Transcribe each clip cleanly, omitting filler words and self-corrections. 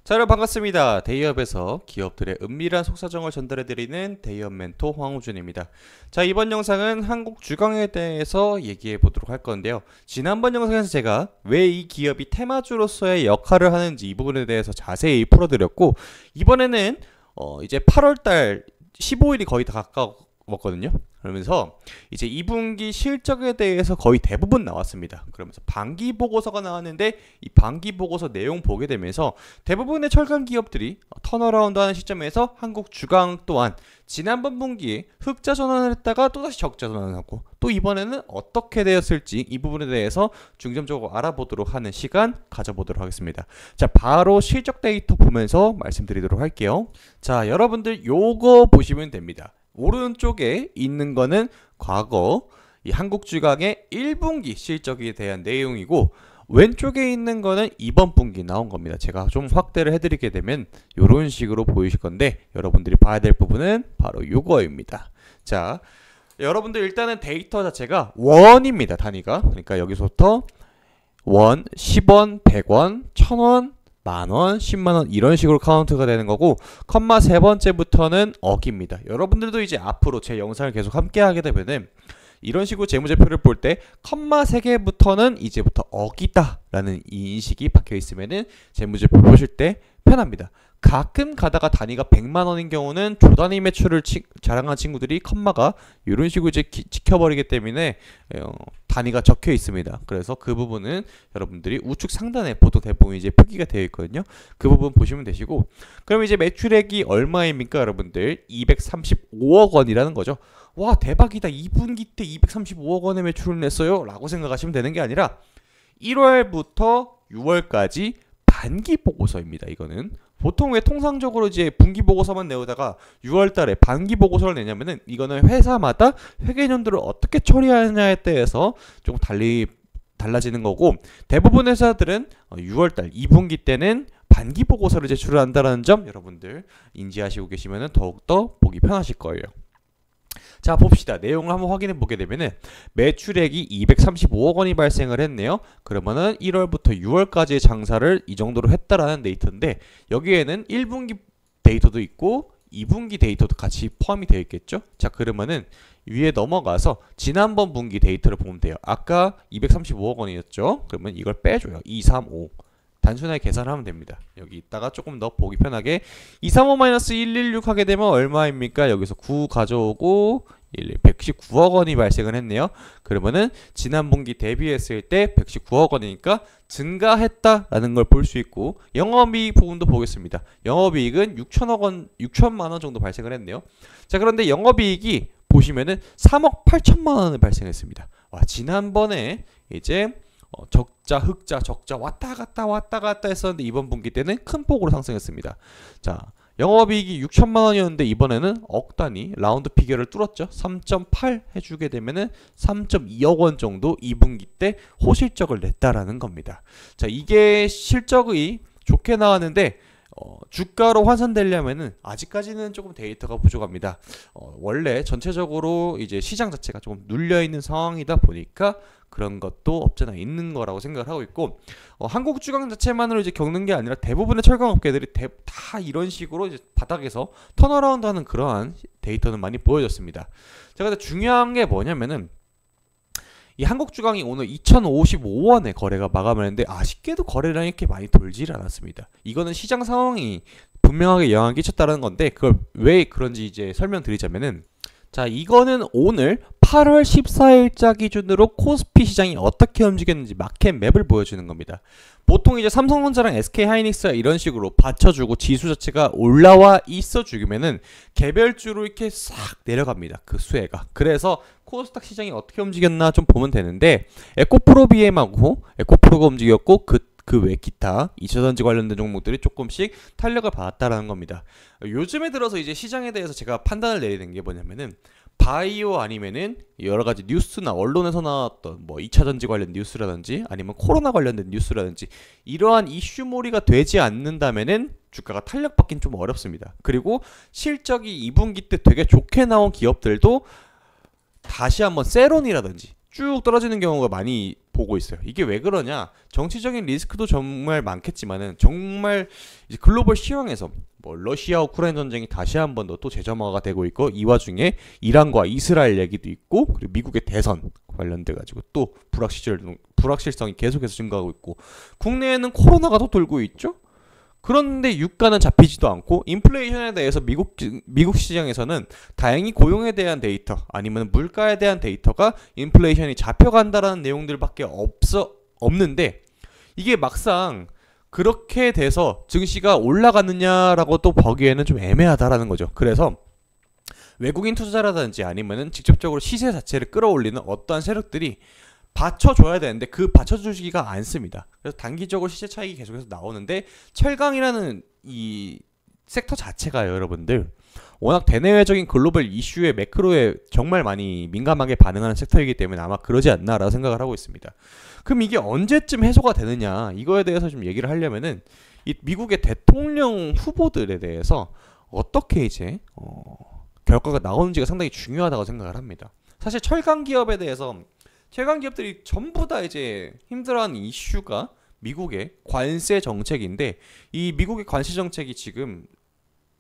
자, 여러분 반갑습니다. 대기업에서 기업들의 은밀한 속사정을 전달해드리는 대기업 멘토 황우준입니다. 자, 이번 영상은 한국 주강에 대해서 얘기해 보도록 할 건데요. 지난번 영상에서 제가 왜 이 기업이 테마주로서의 역할을 하는지 이 부분에 대해서 자세히 풀어드렸고, 이번에는 이제 8월달 15일이 거의 다 가까웠거든요. 그러면서 이제 2분기 실적에 대해서 거의 대부분 나왔습니다. 그러면서 반기 보고서가 나왔는데 이 반기 보고서 내용 보게 되면서 대부분의 철강 기업들이 턴어라운드 하는 시점에서 한국 주강 또한 지난번 분기에 흑자 전환을 했다가 또다시 적자 전환을 하고 또 이번에는 어떻게 되었을지 이 부분에 대해서 중점적으로 알아보도록 하는 시간 가져보도록 하겠습니다. 자, 바로 실적 데이터 보면서 말씀드리도록 할게요. 자, 여러분들 요거 보시면 됩니다. 오른쪽에 있는 거는 과거 이 한국주강의 1분기 실적에 대한 내용이고, 왼쪽에 있는 거는 이번 분기 나온 겁니다. 제가 좀 확대를 해드리게 되면 이런 식으로 보이실 건데, 여러분들이 봐야 될 부분은 바로 요거입니다. 자, 여러분들 일단은 데이터 자체가 원입니다. 단위가. 그러니까 여기서부터 원, 10원, 100원, 1000원, 만원, 10만원 이런 식으로 카운트가 되는 거고, 컴마 세 번째부터는 억입니다. 여러분들도 이제 앞으로 제 영상을 계속 함께 하게 되면은 이런 식으로 재무제표를 볼 때 컴마 3개부터는 이제부터 억이다 라는 이 인식이 박혀 있으면은 재무제표 보실 때 편합니다. 가끔 가다가 단위가 100만원인 경우는 조단위 매출을 자랑한 친구들이 컴마가 이런 식으로 이제 지켜버리기 때문에 단위가 적혀 있습니다. 그래서 그 부분은 여러분들이 우측 상단에 보통 대부분 이제 표기가 되어 있거든요. 그 부분 보시면 되시고, 그럼 이제 매출액이 얼마입니까 여러분들? 235억 원이라는 거죠. 와, 대박이다. 2분기 때 235억 원의 매출을 냈어요 라고 생각하시면 되는 게 아니라 1월부터 6월까지 반기 보고서입니다. 이거는 보통 왜 통상적으로 이제 분기 보고서만 내오다가 6월달에 반기 보고서를 내냐면은, 이거는 회사마다 회계연도를 어떻게 처리하냐에 대해서 조금 달라지는 거고, 대부분 회사들은 6월달 2분기 때는 반기 보고서를 제출한다는 점 여러분들 인지하시고 계시면은 더욱더 보기 편하실 거예요. 자, 봅시다. 내용을 한번 확인해 보게 되면은 매출액이 235억 원이 발생을 했네요. 그러면은 1월부터 6월까지의 장사를 이 정도로 했다라는 데이터인데, 여기에는 1분기 데이터도 있고 2분기 데이터도 같이 포함이 되어 있겠죠. 자, 그러면은 위에 넘어가서 지난번 분기 데이터를 보면 돼요. 아까 235억 원이었죠. 그러면 이걸 빼줘요. 235. 단순하게 계산하면 됩니다. 여기 있다가 조금 더 보기 편하게 235-116 하게 되면 얼마입니까? 여기서 9 가져오고 119억 원이 발생을 했네요. 그러면은 지난 분기 대비했을 때 119억 원이니까 증가했다라는 걸 볼 수 있고, 영업이익 부분도 보겠습니다. 영업이익은 6천만 원 정도 발생을 했네요. 자, 그런데 영업이익이 보시면은 3억 8천만 원을 발생했습니다. 와, 지난번에 이제 적자, 흑자, 적자 왔다 갔다 했었는데 이번 분기 때는 큰 폭으로 상승했습니다. 자, 영업이익이 6천만 원이었는데 이번에는 억 단위 라운드 피겨를 뚫었죠. 3.8 해주게 되면은 3.2억 원 정도 2분기 때 호실적을 냈다라는 겁니다. 자, 이게 실적이 좋게 나왔는데 주가로 환산되려면은 아직까지는 조금 데이터가 부족합니다. 원래 전체적으로 이제 시장 자체가 조금 눌려 있는 상황이다 보니까 그런 것도 없잖아 있는 거라고 생각을 하고 있고, 한국 주강 자체만으로 이제 겪는 게 아니라 대부분의 철강 업계들이 다 이런 식으로 이제 바닥에서 턴어라운드 하는 그러한 데이터는 많이 보여졌습니다. 자, 근데 중요한 게 뭐냐면은, 이 한국주강이 오늘 2,055원에 거래가 마감을 했는데 아쉽게도 거래량이 이렇게 많이 돌질 않았습니다. 이거는 시장 상황이 분명하게 영향을 끼쳤다는 건데, 그걸 왜 그런지 이제 설명드리자면은, 자, 이거는 오늘 8월 14일자 기준으로 코스피 시장이 어떻게 움직였는지 마켓 맵을 보여주는 겁니다. 보통 이제 삼성전자랑 SK하이닉스가 이런 식으로 받쳐주고 지수 자체가 올라와 있어 주면은 개별주로 이렇게 싹 내려갑니다. 그 수혜가. 그래서 코스닥 시장이 어떻게 움직였나 좀 보면 되는데, 에코프로 BM하고 에코프로가 움직였고 그 외 기타 2차전지 관련된 종목들이 조금씩 탄력을 받았다라는 겁니다. 요즘에 들어서 이제 시장에 대해서 제가 판단을 내리는 게 뭐냐면은, 바이오 아니면은 여러 가지 뉴스나 언론에서 나왔던 뭐 2차전지 관련 뉴스라든지 아니면 코로나 관련된 뉴스라든지 이러한 이슈몰이가 되지 않는다면은 주가가 탄력받긴 좀 어렵습니다. 그리고 실적이 2분기 때 되게 좋게 나온 기업들도 다시 한번 세론이라든지 쭉 떨어지는 경우가 많이 보고 있어요. 이게 왜 그러냐? 정치적인 리스크도 정말 많겠지만은 정말 이제 글로벌 시황에서 뭐 러시아 우크라이나 전쟁이 다시 한 번 더 또 재점화가 되고 있고, 이 와중에 이란과 이스라엘 얘기도 있고, 그리고 미국의 대선 관련돼 가지고 또 불확실성이 계속해서 증가하고 있고, 국내에는 코로나가 또 돌고 있죠. 그런데 유가는 잡히지도 않고, 인플레이션에 대해서 미국 시장에서는 다행히 고용에 대한 데이터 아니면 물가에 대한 데이터가 인플레이션이 잡혀간다라는 내용들밖에 없는데, 이게 막상 그렇게 돼서 증시가 올라가느냐라고 또 보기에는 좀 애매하다라는 거죠. 그래서 외국인 투자자라든지 아니면은 직접적으로 시세 자체를 끌어올리는 어떠한 세력들이 받쳐줘야 되는데 그 받쳐주기가 않습니다. 그래서 단기적으로 시세 차익이 계속해서 나오는데, 철강이라는 이 섹터 자체가 여러분들 워낙 대내외적인 글로벌 이슈의 매크로에 정말 많이 민감하게 반응하는 섹터이기 때문에 아마 그러지 않나라고 생각을 하고 있습니다. 그럼 이게 언제쯤 해소가 되느냐, 이거에 대해서 좀 얘기를 하려면은 이 미국의 대통령 후보들에 대해서 어떻게 이제 결과가 나오는지가 상당히 중요하다고 생각을 합니다. 사실 철강 기업들이 전부 다 이제 힘들어하는 이슈가 미국의 관세 정책인데, 이 미국의 관세 정책이 지금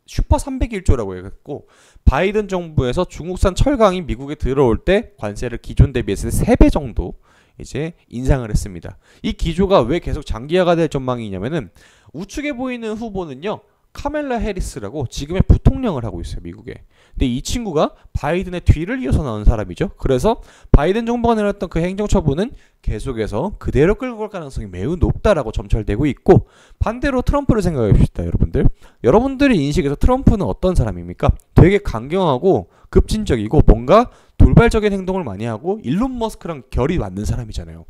슈퍼 301조라고 해갖고, 바이든 정부에서 중국산 철강이 미국에 들어올 때 관세를 기존 대비해서 3배 정도 이제 인상을 했습니다. 이 기조가 왜 계속 장기화가 될 전망이냐면은, 우측에 보이는 후보는요, 카멜라 해리스라고 지금의 부통령을 하고 있어요, 미국에. 근데 이 친구가 바이든의 뒤를 이어서 나온 사람이죠. 그래서 바이든 정부가 내렸던 그 행정처분은 계속해서 그대로 끌고 갈 가능성이 매우 높다라고 점철되고 있고, 반대로 트럼프를 생각해 봅시다, 여러분들. 여러분들의 인식에서 트럼프는 어떤 사람입니까? 되게 강경하고 급진적이고 뭔가 돌발적인 행동을 많이 하고 일론 머스크랑 결이 맞는 사람이잖아요.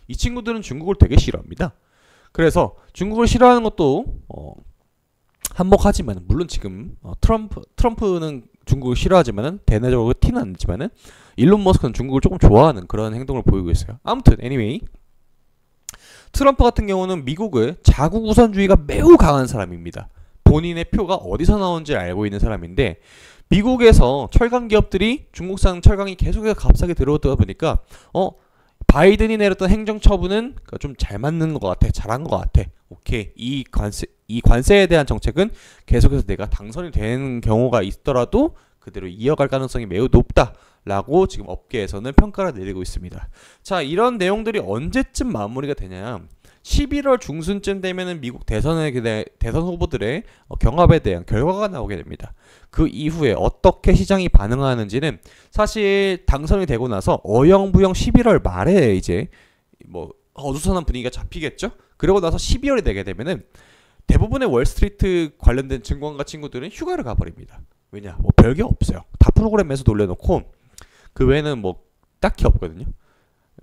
이 친구들은 중국을 되게 싫어합니다. 그래서 중국을 싫어하는 것도 한몫하지만, 물론 지금 트럼프는 중국을 싫어하지만은 대내적으로 티는 안 나지만은 일론 머스크는 중국을 조금 좋아하는 그런 행동을 보이고 있어요. 아무튼 anyway, 트럼프 같은 경우는 미국의 자국 우선주의가 매우 강한 사람입니다. 본인의 표가 어디서 나오는지 알고 있는 사람인데, 미국에서 철강 기업들이 중국산 철강이 계속해서 값싸게 들어오다 보니까 바이든이 내렸던 행정처분은 좀 잘 맞는 것 같아, 잘한 것 같아. 오케이, 이 관세에 대한 정책은 계속해서 내가 당선이 되는 경우가 있더라도 그대로 이어갈 가능성이 매우 높다라고 지금 업계에서는 평가를 내리고 있습니다. 자, 이런 내용들이 언제쯤 마무리가 되냐? 11월 중순쯤 되면은 미국 대선 후보들의 경합에 대한 결과가 나오게 됩니다. 그 이후에 어떻게 시장이 반응하는지는 사실 당선이 되고 나서 어영부영 11월 말에 이제 뭐 어수선한 분위기가 잡히겠죠. 그러고 나서 12월이 되게 되면은 대부분의 월스트리트 관련된 증권가 친구들은 휴가를 가버립니다. 왜냐? 뭐 별게 없어요. 다 프로그램에서 돌려놓고 그 외에는 뭐 딱히 없거든요.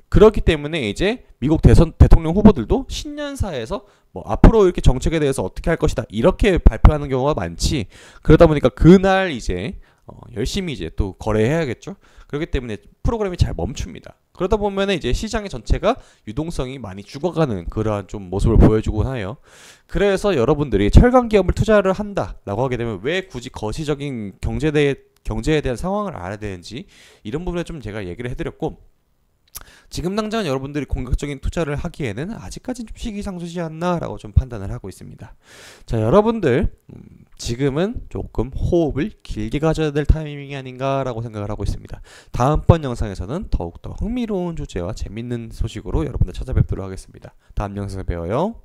그렇기 때문에 이제 미국 대통령 후보들도 신년사에서 뭐 앞으로 이렇게 정책에 대해서 어떻게 할 것이다 이렇게 발표하는 경우가 많지. 그러다 보니까 그날 이제 열심히 이제 또 거래해야겠죠. 그렇기 때문에 프로그램이 잘 멈춥니다. 그러다 보면 이제 시장의 전체가 유동성이 많이 죽어가는 그러한 좀 모습을 보여주곤 해요. 그래서 여러분들이 철강 기업을 투자를 한다라고 하게 되면 왜 굳이 거시적인 경제에 대한 상황을 알아야 되는지, 이런 부분에 좀 제가 얘기를 해드렸고, 지금 당장 여러분들이 공격적인 투자를 하기에는 아직까지는 좀 시기상조지 않나라고 좀 판단을 하고 있습니다. 자, 여러분들 지금은 조금 호흡을 길게 가져야 될 타이밍이 아닌가라고 생각을 하고 있습니다. 다음번 영상에서는 더욱더 흥미로운 주제와 재밌는 소식으로 여러분들 찾아뵙도록 하겠습니다. 다음 영상에서 봬요.